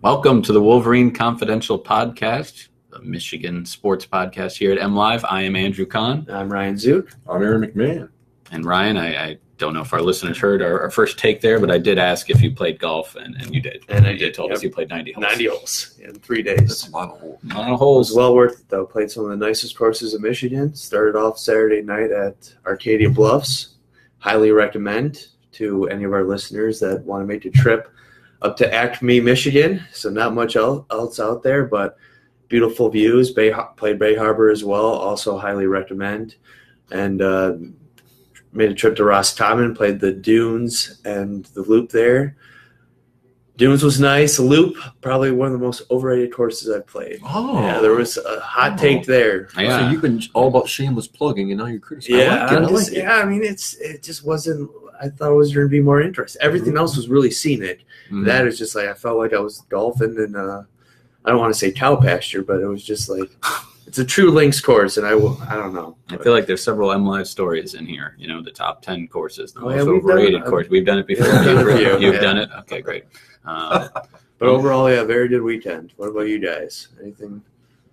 Welcome to the Wolverine Confidential podcast, the Michigan sports podcast here at MLive. I am Andrew Kahn. I'm Ryan Zook. I'm Aaron McMahon. And Ryan, I don't know if our listeners heard our first take there, but I did ask if you played golf, and you did. And you did told us you played 90 holes. 90 holes in 3 days. That's a lot of holes. A lot of It holes. was well worth it, though. Played some of the nicest courses in Michigan. Started off Saturday night at Arcadia Bluffs. Highly recommend to any of our listeners that want to make the trip up to Acme, Michigan. So not much else out there, but beautiful views. Played Bay Harbor as well. Also highly recommend. And made a trip to Roscommon. Played the Dunes and the Loop there. Dunes was nice. The Loop, probably one of the most overrated courses I've played. Oh. Yeah, there was a hot take there. Yeah. So you've been all about shameless plugging, and now you're criticizing. Yeah, I I mean, it just wasn't. I thought it was going to be more interesting. Everything else was really scenic. Mhm. That is just like I felt like I was golfing in. I don't want to say cow pasture, but it was just like it's a true links course, and I don't know. I feel like there's several MLive stories in here. You know, the top 10 courses, the Oh, most yeah, we've done overrated it. course. We've done it before. Yeah, good for you. You've Yeah. done it? Okay, great. But overall, yeah, very good weekend. What about you guys? Anything?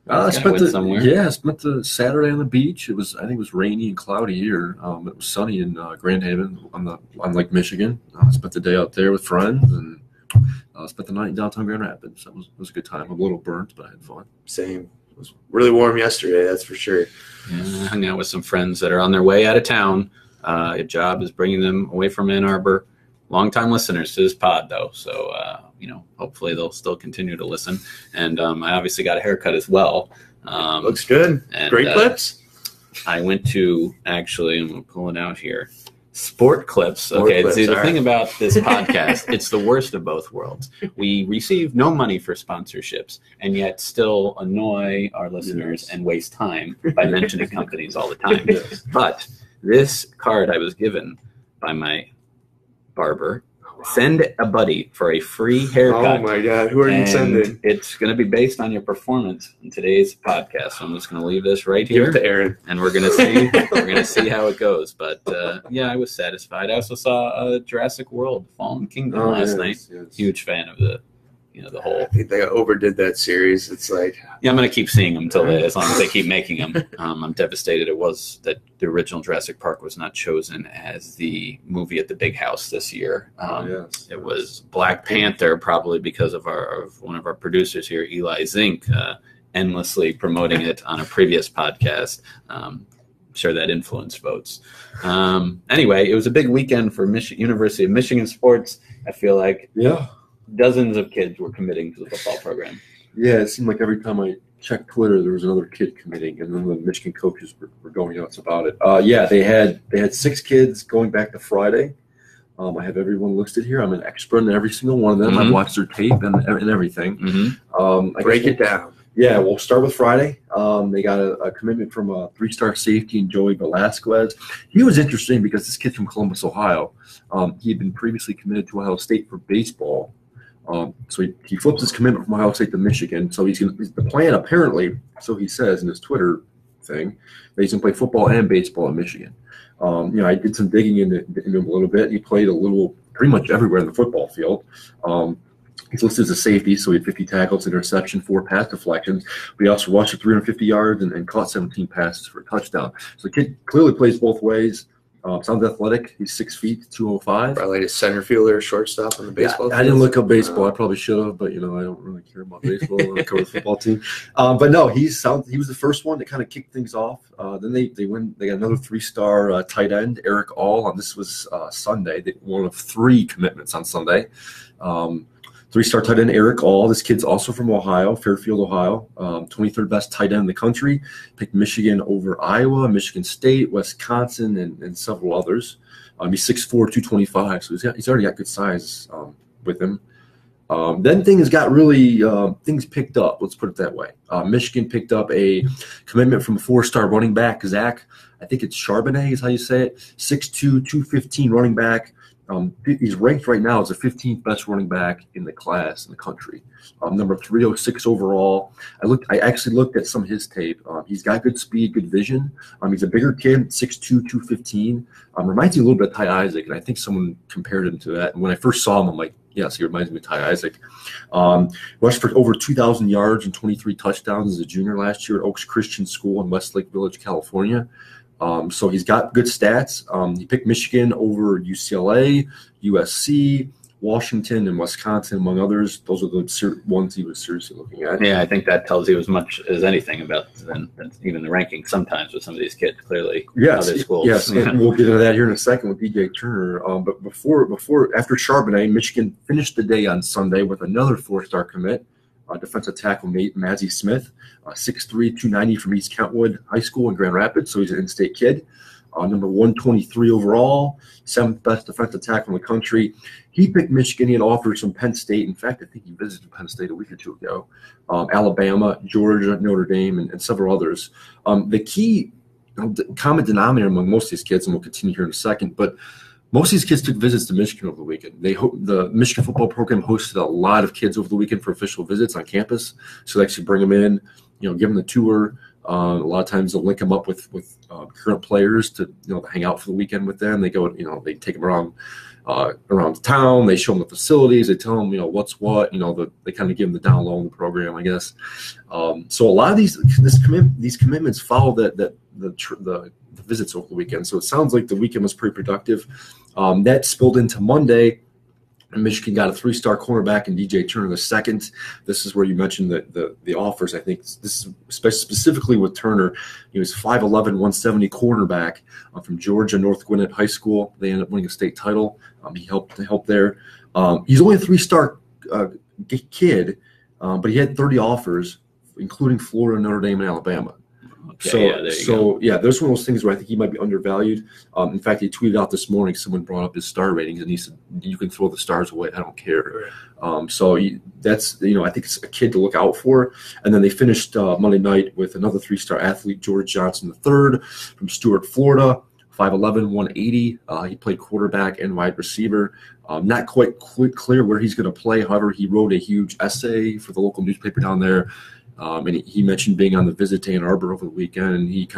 I Guys spent went the somewhere. I spent the Saturday on the beach. I think it was rainy and cloudy here. It was sunny in Grand Haven on Lake Michigan. I spent the day out there with friends and spent the night in downtown Grand Rapids. It was a good time. I'm a little burnt, but I had fun. Same. It was really warm yesterday. That's for sure. Yeah, I hung out with some friends that are on their way out of town. A job is bringing them away from Ann Arbor. Longtime listeners to this pod, though, so hopefully they'll still continue to listen. And I obviously got a haircut as well. Looks good. and, Great clips. I went to actually, I'm going to pull it out here. Sport Clips. Sport Okay, Clips, see, the all thing right. about this podcast, it's the worst of both worlds. We receive no money for sponsorships and yet still annoy our listeners Yes. and waste time by mentioning companies all the time. Yes. But this card I was given by my barber, send a buddy for a free haircut. Oh my God! Who are you And sending? It's going to be based on your performance in today's podcast. So I'm just going to leave this right Give here, it to Aaron. and we're going to see how it goes. But yeah, I was satisfied. I also saw Jurassic World: Fallen Kingdom last night. Yes. Huge fan of the whole. I think they overdid that series. It's like Yeah, I'm going to keep seeing them as long as they keep making them. I'm devastated it was that the original Jurassic Park was not chosen as the movie at the big house this year. Yes. It was Black Panther, probably because of one of our producers here, Eli Zink, endlessly promoting it on a previous podcast. I'm sure that influenced votes. Anyway, it was a big weekend for University of Michigan sports. I feel like Yeah. dozens of kids were committing to the football program. Yeah, it seemed like every time I checked Twitter, there was another kid committing, and then the Michigan coaches were going nuts about it. Yeah, they had 6 kids going back to Friday. I have everyone listed here. I'm an expert in every single one of them. Mhm. I've watched their tape and everything. Mm-hmm. Break it down. Yeah, we'll start with Friday. They got a commitment from a 3-star safety in Joey Velasquez. He was interesting because this kid's from Columbus, Ohio. He had been previously committed to Ohio State for baseball. So he flips his commitment from Ohio State to Michigan. So the plan apparently, so he says in his Twitter thing, that he's going to play football and baseball at Michigan. I did some digging into him a little bit. He played pretty much everywhere in the football field. He's listed as a safety, so he had 50 tackles, interception, 4 pass deflections. But he also rushed for 350 yards and caught 17 passes for a touchdown. So the kid clearly plays both ways. Sounds athletic. He's 6 feet, 205. Probably a center fielder, shortstop on the baseball. I didn't look up baseball. I probably should have, but I don't really care about baseball when I cover the football team. But no, he was the first one to kind of kick things off. Then they got another 3-star tight end, Eric All, and this was Sunday. One of 3 commitments on Sunday. 3-star tight end Eric All. This kid's also from Ohio, Fairfield, Ohio. 23rd best tight end in the country. Picked Michigan over Iowa, Michigan State, Wisconsin, and several others. He's 6'4", 225, so he's already got good size with him. Then things picked up. Let's put it that way. Michigan picked up a commitment from a 4-star running back, Zach. I think it's Charbonnet is how you say it. 6'2", 215 running back. He's ranked right now as the 15th best running back in the class in the country. Number 306 overall. I actually looked at some of his tape. He's got good speed, good vision. He's a bigger kid, 6'2", 215. Reminds me a little bit of Ty Isaac, and I think someone compared him to that. And when I first saw him, I'm like, yes, he reminds me of Ty Isaac. Rushed for over 2,000 yards and 23 touchdowns as a junior last year at Oaks Christian School in Westlake Village, California. So he's got good stats. He picked Michigan over UCLA, USC, Washington, and Wisconsin, among others. Those are the ones he was seriously looking at. Yeah, I think that tells you as much as anything about than even the ranking sometimes with some of these kids, clearly. Yes, other schools. yes, and we'll get into that here in a second with DJ Turner. But after Charbonnet, Michigan finished the day on Sunday with another four-star commit, defensive tackle Mazzie Smith, 6'3", 290 from East Kentwood High School in Grand Rapids, so he's an in-state kid. Number 123 overall, 7th best defensive tackle in the country. He picked Michigan. He had offers from Penn State. In fact, I think he visited Penn State a week or two ago. Alabama, Georgia, Notre Dame, and several others. The key common denominator among most of these kids, and we'll continue here in a second, but most of these kids took visits to Michigan over the weekend. The Michigan football program hosted a lot of kids over the weekend for official visits on campus. So they actually bring them in, give them the tour. A lot of times they'll link them up with current players to hang out for the weekend with them. They go, they take them around town. They show them the facilities. They tell them, what's what. They kind of give them the down low in the program, I guess. So a lot of these commitments follow the visits over the weekend. So it sounds like the weekend was pretty productive. That spilled into Monday. And Michigan got a 3-star cornerback in DJ Turner the second. This is where you mentioned the offers. I think this is specifically with Turner. He was 5'11", 170 cornerback from Georgia North Gwinnett High School. They ended up winning a state title. He helped there. He's only a 3-star kid, but he had 30 offers, including Florida, Notre Dame, and Alabama. Okay, so there's one of those things where I think he might be undervalued. In fact, he tweeted out this morning, someone brought up his star ratings, and he said, you can throw the stars away. I don't care. That's, I think it's a kid to look out for. And then they finished Monday night with another 3-star athlete, George Johnson III from Stuart, Florida, 5'11", 180. He played quarterback and wide receiver. Not quite clear where he's going to play. However, he wrote a huge essay for the local newspaper down there. And he mentioned being on the visit to Ann Arbor over the weekend, and he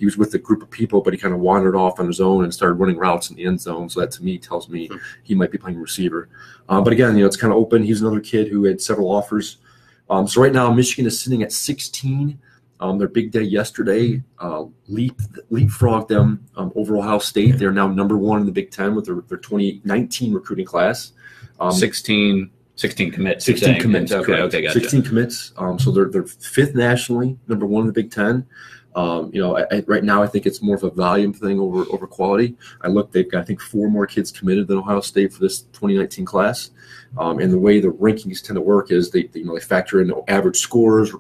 was with a group of people, but he kind of wandered off on his own and started running routes in the end zone. So that to me tells me he might be playing receiver. But again, it's kind of open. He's another kid who had several offers. So right now, Michigan is sitting at 16. Their big day yesterday leapfrogged them over Ohio State. They're now number 1 in the Big Ten with their 2019 recruiting class. 16 commits. 16 commits. Okay, gotcha. 16 commits. So they're 5th nationally, number 1 in the Big Ten. Right now I think it's more of a volume thing over quality. They've got I think 4 more kids committed than Ohio State for this 2019 class. And the way the rankings tend to work is they factor in average scores,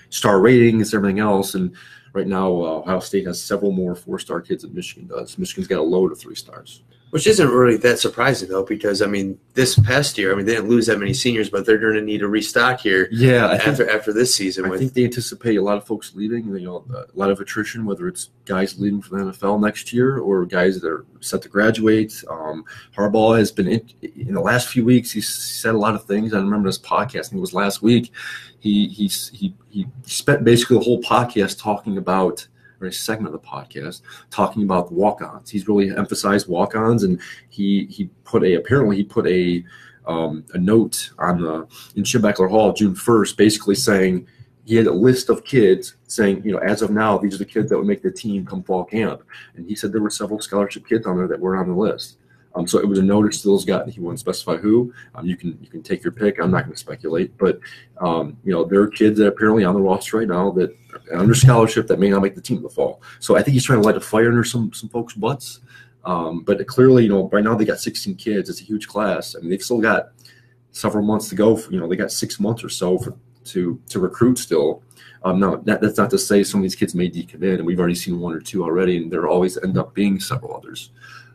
star ratings, everything else. And right now Ohio State has several more 4-star kids than Michigan does. Michigan's got a load of 3 stars. Which isn't really that surprising, though, because, this past year, they didn't lose that many seniors, but they're going to need a restock here after this season. I think they anticipate a lot of folks leaving, a lot of attrition, whether it's guys leaving for the NFL next year or guys that are set to graduate. Harbaugh has been, in the last few weeks, he's said a lot of things. I remember this podcast, I think it was last week, he spent basically the whole podcast talking about – a segment of the podcast talking about the walk-ons. He's really emphasized walk-ons, and he put a note in Schimbeckler Hall June 1st, basically saying he had a list of kids saying, as of now, these are the kids that would make the team come fall camp. And he said there were several scholarship kids on there that were on the list. So it was a notice to those guys. He wouldn't specify who. You can take your pick. I'm not going to speculate, but there are kids that are apparently on the roster right now that are under scholarship that may not make the team in the fall. So I think he's trying to light a fire under some folks' butts. But clearly, right now they got 16 kids. It's a huge class. They've still got several months to go. They got 6 months or so to recruit still. No, that's not to say some of these kids may decommit, and we've already seen 1 or 2 already, and there always end up being several others.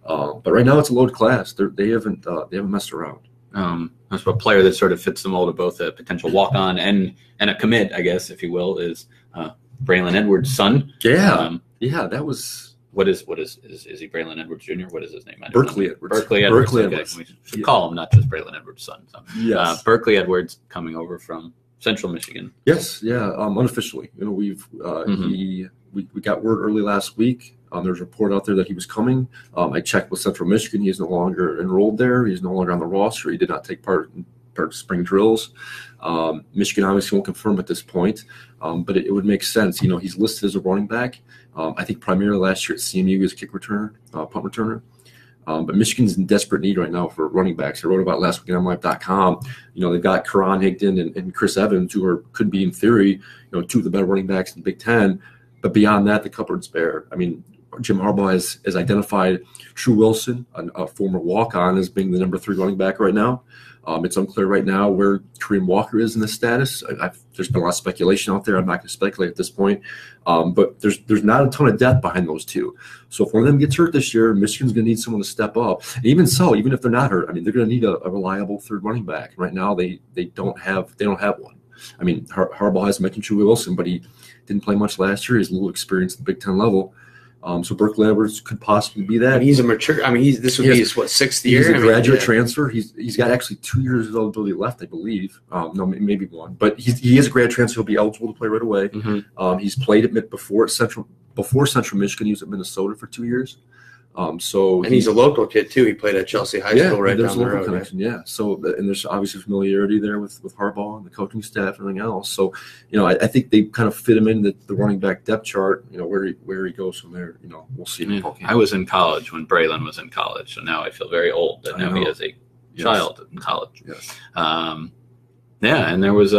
But right now it's a loaded class. They haven't messed around. That's a player that sort of fits the mold of both a potential walk-on and a commit, I guess, if you will, is Berkley Edwards' son. Yeah, that was What is he Braylon Edwards Jr.? What is his name? Berkley Edwards. Berkley Edwards. Berkley Okay. Edwards. We should call him, not just Braylon Edwards' son. So, Yes. Berkley Edwards coming over from Central Michigan. Yes, yeah, unofficially. We've we got word early last week. There's a report out there that he was coming. I checked with Central Michigan. He is no longer enrolled there. He's no longer on the roster. He did not take part in spring drills. Michigan obviously won't confirm at this point, but it would make sense. He's listed as a running back. I think primarily last year at CMU he was a kick returner, punt returner. But Michigan's in desperate need right now for running backs. I wrote about it last week on MLive.com. They've got Karan Higdon and Chris Evans, who could be, in theory, two of the better running backs in the Big Ten. But beyond that, the cupboard's bare. I mean, Jim Harbaugh has identified True Wilson, a former walk-on, as being the number 3 running back right now. It's unclear right now where Kareem Walker is in this status. There's been a lot of speculation out there. I'm not going to speculate at this point. But there's not a ton of depth behind those two. So if one of them gets hurt this year, Michigan's going to need someone to step up. And even so, even if they're not hurt, I mean, they're going to need a reliable third running back. Right now, they don't have one. I mean, Harbaugh has mentioned True Wilson, but he didn't play much last year. He's a little experienced at the Big Ten level. So Berkley Edwards could possibly be that. And he's a mature. I mean, this would be his 6th year. He's a graduate transfer. He's got actually 2 years of eligibility left, I believe. No, maybe 1. But he is a grad transfer. He'll be eligible to play right away. Mm-hmm. He's played at before Central Michigan. He was at Minnesota for 2 years. And he's a local kid too. He played at Chelsea High School right down the road. Connection, yeah. So and there's obviously familiarity there with Harbaugh and the coaching staff and everything else. So I think they kind of fit him in the running back depth chart. Where he goes from there. We'll see. Yeah. I was in college when Braylon was in college, so now I feel very old that now he has a child in college. Yes. And there was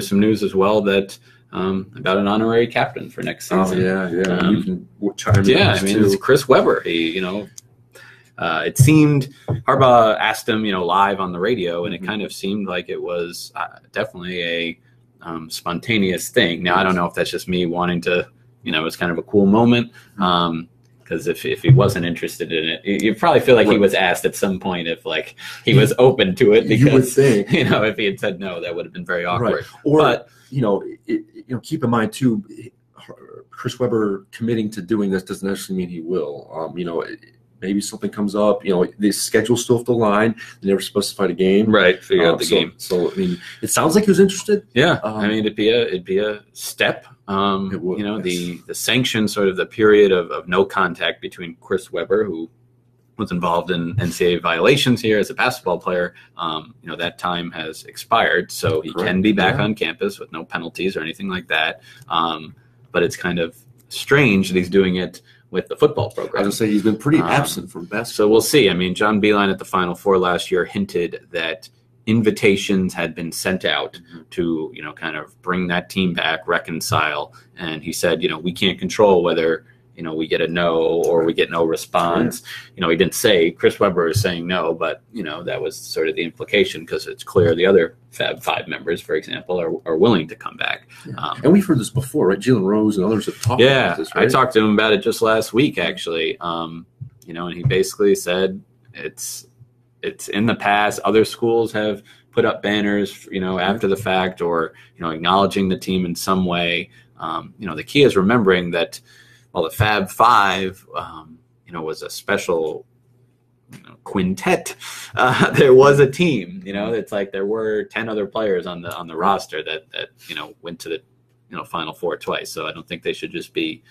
some news as well that. About an honorary captain for next season. You can chime in. Yeah, I mean, it's Chris Webber. He, it seemed Harbaugh asked him, live on the radio, and it kind of seemed like it was definitely a spontaneous thing. Now, I don't know if that's just me wanting to, it was kind of a cool moment. Because if he wasn't interested in it, you probably feel like he was asked at some point if he was open to it. Because you would think, if he had said no, that would have been very awkward. Right. Or keep in mind too, Chris Webber committing to doing this doesn't necessarily mean he will. Maybe something comes up. The schedule's still off the line. They never specified a game. Right. Figure out the game. So I mean, it sounds like he was interested. Yeah. I mean, it'd be a step. It would, the sanction, sort of the period of no contact between Chris Webber, who was involved in NCAA violations here as a basketball player. That time has expired, so he can be back on campus with no penalties or anything like that. But it's kind of strange that he's doing it with the football program. I was going to say he's been pretty absent from basketball. So we'll see. I mean, John Beilein at the Final Four last year hinted that invitations had been sent out to, kind of bring that team back, reconcile. And he said, we can't control whether, we get a no or we get no response. He didn't say Chris Webber is saying no, but, that was sort of the implication because it's clear the other Fab Five members, for example, are willing to come back. Yeah. And we've heard this before, right? Jalen Rose and others have talked about this, right? I talked to him about it just last week, actually. And he basically said it's in the past. Other schools have put up banners, after the fact or, acknowledging the team in some way. The key is remembering that while the Fab Five, was a special quintet, there was a team. It's like there were 10 other players on the roster that went to the Final Four twice. So I don't think they should just be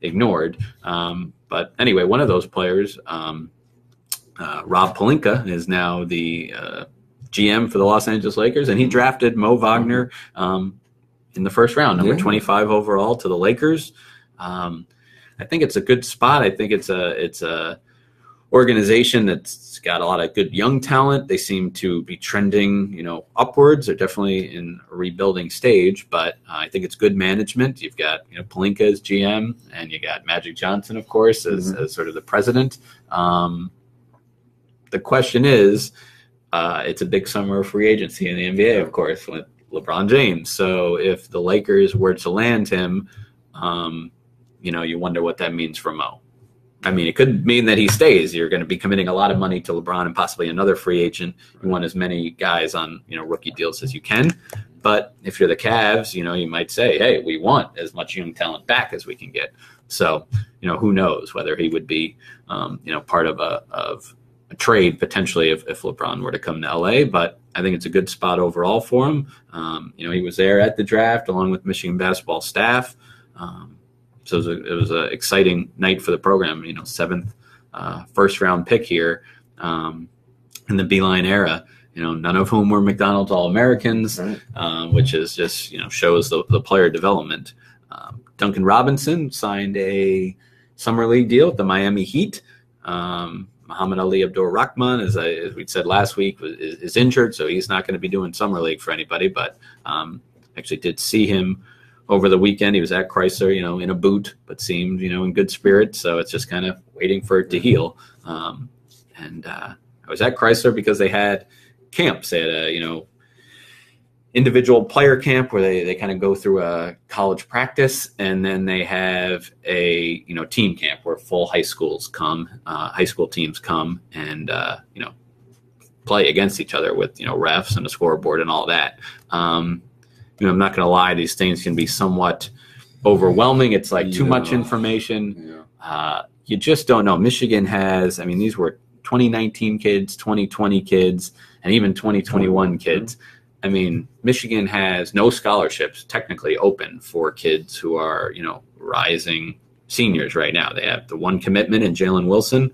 ignored. But anyway, one of those players, Rob Pelinka, is now the GM for the Los Angeles Lakers, and he drafted Moe Vogner in the first round, number 25 overall, to the Lakers. I think it's a good spot. I think it's a organization that's got a lot of good young talent. They seem to be trending, upwards. They're definitely in a rebuilding stage, but I think it's good management. You've got, Pelinka as GM, and you got Magic Johnson, of course, as sort of the president. The question is, it's a big summer of free agency in the NBA, of course, with LeBron James. So if the Lakers were to land him, you wonder what that means for Mo. I mean, it could mean that he stays. You're going to be committing a lot of money to LeBron and possibly another free agent. You want as many guys on, rookie deals as you can. But if you're the Cavs, you might say, hey, we want as much young talent back as we can get. So who knows whether he would be, part of a trade potentially if LeBron were to come to LA. But I think it's a good spot overall for him. He was there at the draft along with Michigan basketball staff. So it was an exciting night for the program. Seventh first round pick here in the Beeline era. None of whom were McDonald's All-Americans, right. Which is just shows the player development. Duncan Robinson signed a summer league deal with the Miami Heat. Muhammad Ali Abdul-Rahman, as we said last week, is injured, so he's not going to be doing summer league for anybody. But actually did see him over the weekend. He was at Chrysler, in a boot, but seemed, in good spirits. So it's just kind of waiting for it to heal. I was at Chrysler because they had camps. They had a, individual player camp where they kind of go through a college practice, and then they have a team camp where full high school teams come and play against each other with refs and a scoreboard and all that. I'm not going to lie, these things can be somewhat overwhelming. It's like too much information. You just don't know. Michigan has, these were 2019 kids, 2020 kids, and even 2021 kids. Michigan has no scholarships technically open for kids who are, rising seniors right now. They have the one commitment in Jalen Wilson.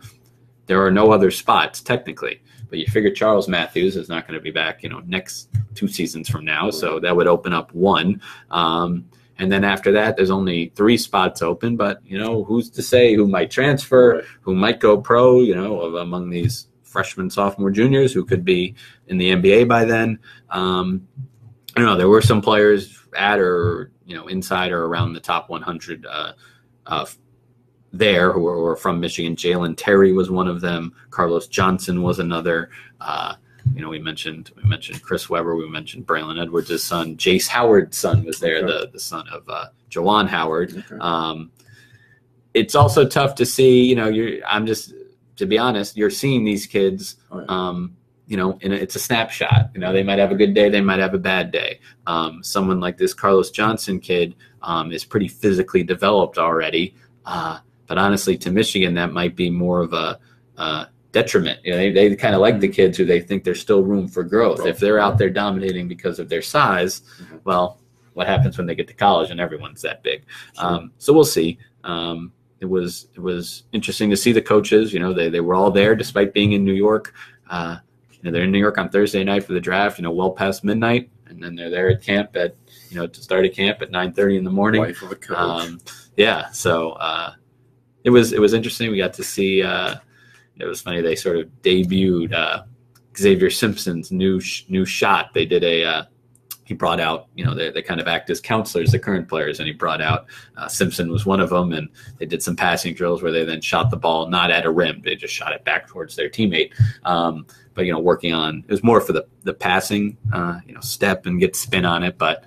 There are no other spots technically, but you figure Charles Matthews is not going to be back, next 2 seasons from now. So that would open up one. And then after that, there's only 3 spots open, but, who's to say who might transfer, who might go pro, among these freshmen, sophomore, juniors who could be in the NBA by then. I don't know. There were some players at or, inside or around the top 100 there who were from Michigan. Jalen Terry was one of them. Carlos Johnson was another. We mentioned Chris Webber. We mentioned Braylon Edwards' son. Jace Howard's son was there, the son of Jawan Howard. Okay. It's also tough to see, to be honest, you're seeing these kids, it's a snapshot. They might have a good day, they might have a bad day. Someone like this Carlos Johnson kid is pretty physically developed already. But honestly, to Michigan, that might be more of a detriment. They kind of like the kids who they think there's still room for growth. If they're out there dominating because of their size, well, what happens when they get to college and everyone's that big? So we'll see. It was interesting to see the coaches. They were all there despite being in New York. They're in New York on Thursday night for the draft. Well past midnight, and then they're there at camp to start a camp at 9:30 in the morning. Wife of a coach. So it was interesting. We got to see. It was funny. They sort of debuted Xavier Simpson's new shot. They did he brought out, they kind of act as counselors, the current players, and he brought out Simpson was one of them, and they did some passing drills where they then shot the ball not at a rim. They just shot it back towards their teammate. But, working on, it was more for the passing, step and get spin on it. But,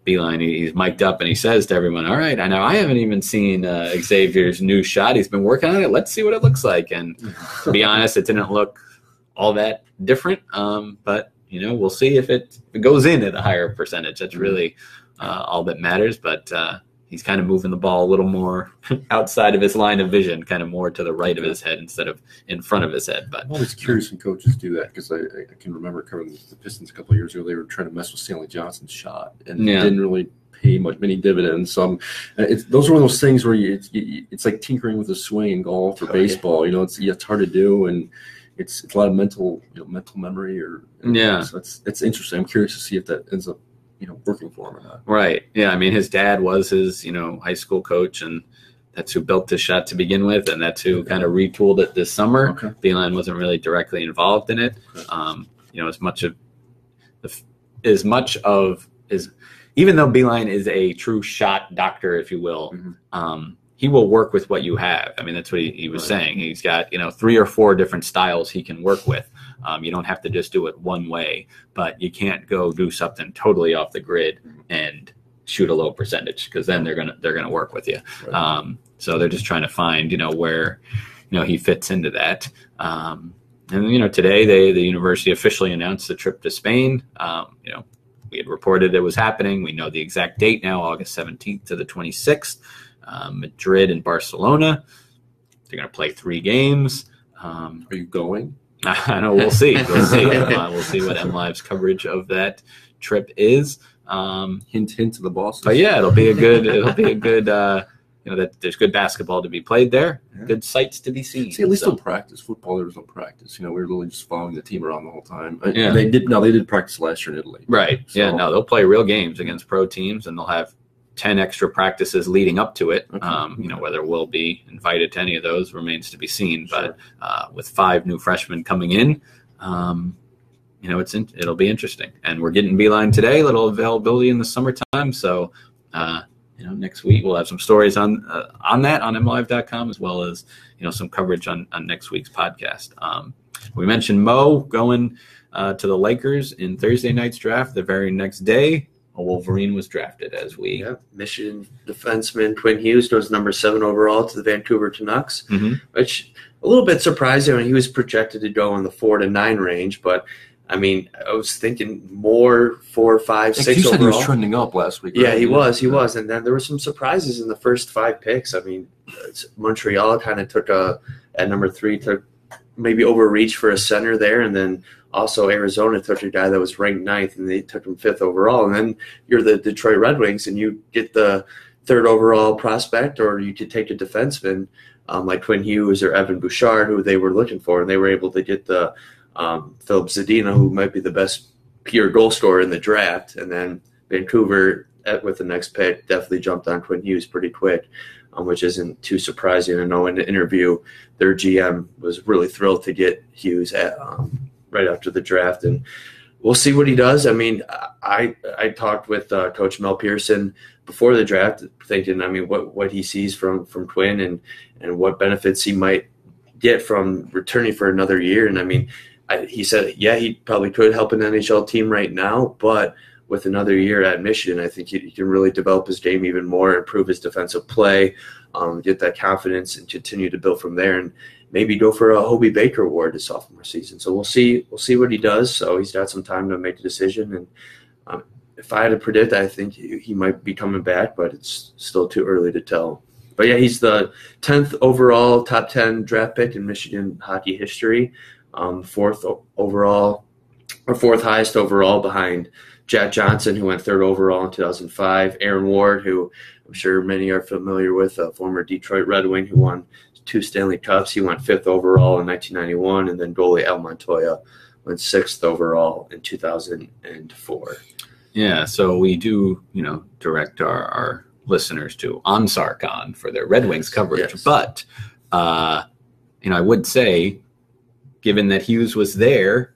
Beeline, he's mic'd up and he says to everyone, all right, I know I haven't even seen Xavier's new shot. He's been working on it. Let's see what it looks like. And to be honest, it didn't look all that different. But, we'll see if it goes in at a higher percentage. That's really all that matters. But he's kind of moving the ball a little more outside of his line of vision, kind of more to the right of his head instead of in front of his head. But I'm always curious when coaches do that, because I can remember covering the Pistons a couple of years ago. They were trying to mess with Stanley Johnson's shot, and it didn't really pay many dividends. So those are one of those things where it's like tinkering with a swing in golf or baseball. It's hard to do, and it's a lot of mental memory so it's interesting. I'm curious to see if that ends up working for him or not. Right. Yeah. His dad was his high school coach, and that's who built this shot to begin with, and that's who kind of retooled it this summer. Okay. Beeline wasn't really directly involved in it. Okay. Even though Beeline is a true shot doctor, if you will, he will work with what you have. That's what he was saying. He's got, 3 or 4 different styles he can work with. You don't have to just do it one way, but you can't go do something totally off the grid and shoot a low percentage, because then they're gonna work with you. Right. So they're just trying to find, where, he fits into that. And today the university officially announced the trip to Spain. We had reported it was happening. We know the exact date now, August 17th to the 26th. Madrid and Barcelona. They're going to play 3 games. Are you going? I know. We'll see. We'll see. We'll see what MLive's coverage of that trip is. Hint to the bosses. But yeah, it'll be a good. That there's good basketball to be played there. Yeah. Good sights to be seen. See, at least they'll practice. Football, there was no practice. We were literally just following the team around the whole time. Yeah. They did practice last year in Italy. Right. So. Yeah. No, they'll play real games against pro teams, and they'll have 10 extra practices leading up to it. Okay. Whether we'll be invited to any of those remains to be seen. Sure. But with 5 new freshmen coming in, it'll be interesting. And we're getting Beeline today. Little availability in the summertime. So, next week we'll have some stories on that on MLive.com, as well as some coverage on next week's podcast. We mentioned Moe going to the Lakers in Thursday night's draft. The very next day, a Wolverine was drafted. Michigan defenseman Quinn Hughes goes number 7 overall to the Vancouver Canucks, which a little bit surprising when he was projected to go in the 4 to 9 range, but. I was thinking more 4, 5, 6 you said overall. He was trending up last week. Right? Yeah, he was. And then there were some surprises in the first 5 picks. Montreal kind of took at number 3, took maybe overreach for a center there. And then also Arizona took a guy that was ranked 9th, and they took him 5th overall. And then you're the Detroit Red Wings, and you get the 3rd overall prospect, or you could take a defenseman like Quinn Hughes or Evan Bouchard, who they were looking for. And they were able to get the Philip Zadina, who might be the best pure goal scorer in the draft. And then Vancouver, with the next pick, definitely jumped on Quinn Hughes pretty quick, which isn't too surprising. I know in the interview, their GM was really thrilled to get Hughes right after the draft. And we'll see what he does. I talked with Coach Mel Pearson before the draft, thinking, what he sees from Quinn and what benefits he might get from returning for another year. And he said, he probably could help an NHL team right now, but with another year at Michigan, I think he can really develop his game even more, improve his defensive play, get that confidence, and continue to build from there, and maybe go for a Hobie Baker Award his sophomore season. So we'll see what he does. So he's got some time to make a decision. And if I had to predict, I think he might be coming back, but it's still too early to tell. But yeah, he's the 10th overall top 10 draft pick in Michigan hockey history. 4th overall, or 4th highest overall, behind Jack Johnson, who went 3rd overall in 2005. Aaron Ward, who I'm sure many are familiar with, a former Detroit Red Wing who won 2 Stanley Cups. He went 5th overall in 1991, and then goalie Al Montoya went 6th overall in 2004. Yeah, so we do, direct our listeners to OnSarcon for their Red Wings coverage. Yes. But, I would say, given that Hughes was there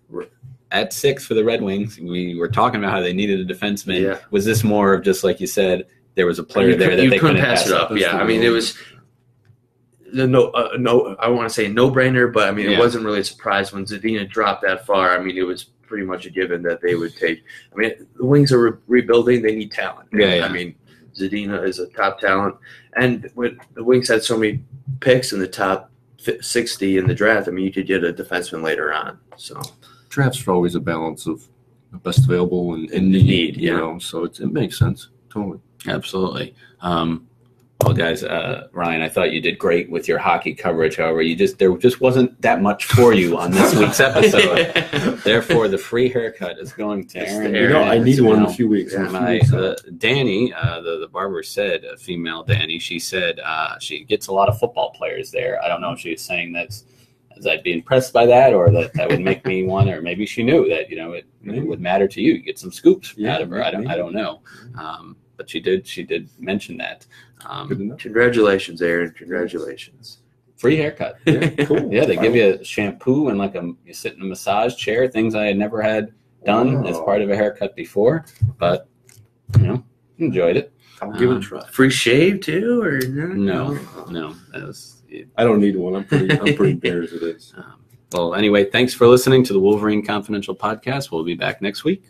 at 6 for the Red Wings, we were talking about how they needed a defenseman. Yeah. Was this more of just, like you said, there was a player there that they couldn't pass it up? Yeah, it was no, I want to say no-brainer, but it wasn't really a surprise when Zadina dropped that far. It was pretty much a given that they would take. The Wings are rebuilding; they need talent. Yeah. Zadina is a top talent, and when the Wings had so many picks in the top 60 in the draft, you could get a defenseman later on. So drafts are always a balance of best available and need, so it makes sense. Totally. Absolutely. Well, guys, Ryan, I thought you did great with your hockey coverage. However, there just wasn't that much for you on this week's episode. Therefore, the free haircut is going to Aaron. I need one in a few weeks. Danny, the barber said, female Danny, she said she gets a lot of football players there. I don't know if she was saying that as I'd be impressed by that, or that would make me want, or maybe she knew that it would matter to you. You get some scoops out of her. I don't know. But she did mention that. Congratulations, Aaron. Congratulations. Free haircut. Yeah, cool. Yeah, they give you a shampoo and you sit in a massage chair, things I had never had done as part of a haircut before. But, enjoyed it. I'll give it a try. Free shave too, or no? I don't need one. I'm pretty bare as it is. Well, anyway, thanks for listening to the Wolverine Confidential podcast. We'll be back next week.